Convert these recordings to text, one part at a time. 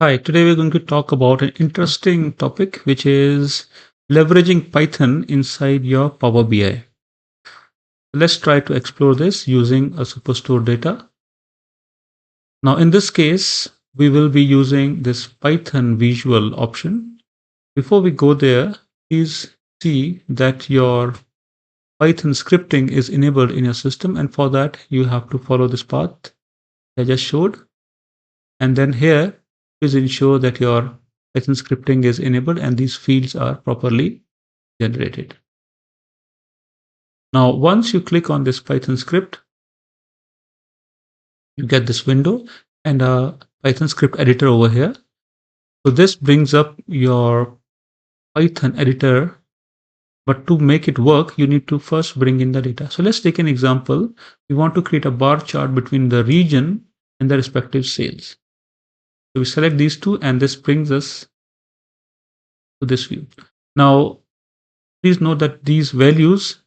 Hi, today we're going to talk about an interesting topic, which is leveraging Python inside your Power BI. Let's try to explore this using a superstore data. Now, in this case, we will be using this Python visual option. Before we go there, please see that your Python scripting is enabled in your system, and for that, you have to follow this path I just showed. And then here, please ensure that your Python scripting is enabled and these fields are properly generated. Now, once you click on this Python script, you get this window and a Python script editor over here. So this brings up your Python editor, but to make it work, you need to first bring in the data. So let's take an example. We want to create a bar chart between the region and the respective sales. So we select these two and this brings us to this view. Now, please note that these values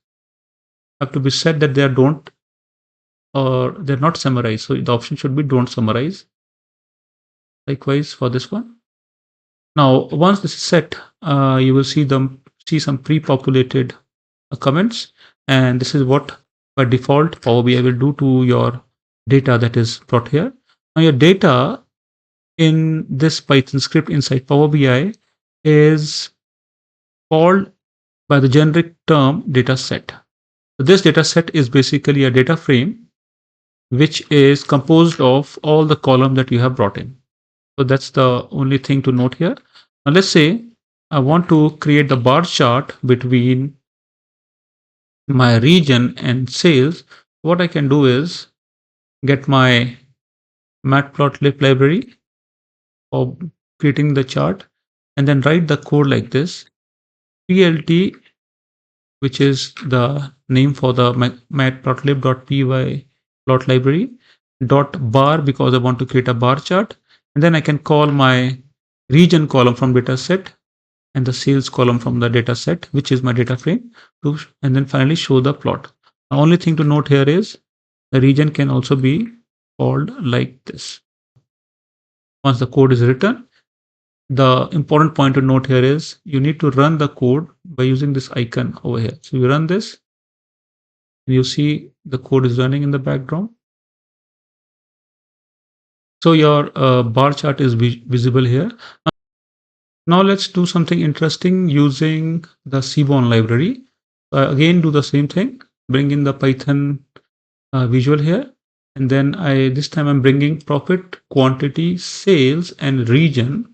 have to be set that they don't or they're not summarized. So the option should be don't summarize. Likewise for this one. Now, once this is set, you will see some pre-populated comments, and this is what by default Power BI will do to your data that is brought here. Now, your data in this Python script inside Power BI is called by the generic term dataset. So this dataset is basically a data frame which is composed of all the columns that you have brought in. So that's the only thing to note here. Now let's say I want to create the bar chart between my region and sales. What I can do is get my matplotlib library for creating the chart and then write the code like this. plt, which is the name for the matplotlib.pyplot library, .bar because I want to create a bar chart, and then I can call my region column from dataset and the sales column from the dataset, which is my data frame, and then finally show the plot. The only thing to note here is the region can also be called like this. Once the code is written, the important point to note here is you need to run the code by using this icon over here. So you run this, and you see the code is running in the background. So your bar chart is visible here. Now let's do something interesting using the seaborn library. Again, do the same thing. Bring in the Python visual here, and then this time I'm bringing profit, quantity, sales, and region.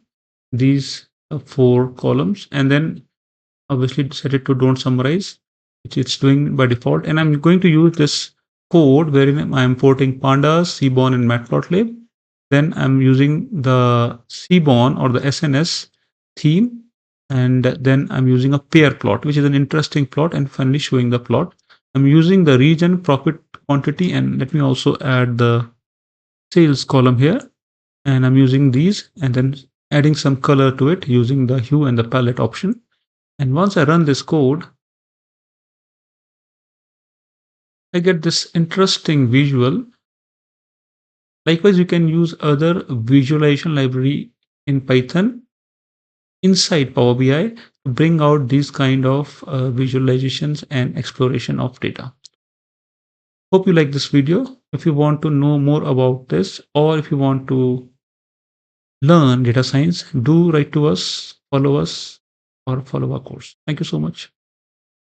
These 4 columns, and then obviously set it to don't summarize, which it's doing by default. And I'm going to use this code wherein I'm importing pandas, seaborn, and matplotlib. Then I'm using the seaborn or the SNS theme, and then I'm using a pair plot, which is an interesting plot, and finally showing the plot. I'm using the region, profit, quantity, and let me also add the sales column here, and I'm using these and then adding some color to it using the hue and the palette option. And once I run this code, I get this interesting visual. Likewise, you can use other visualization library in Python inside Power BI to bring out these kind of visualizations and exploration of data. Hope you like this video. If you want to know more about this, or if you want to learn data science, do write to us, follow us, or follow our course. Thank you so much.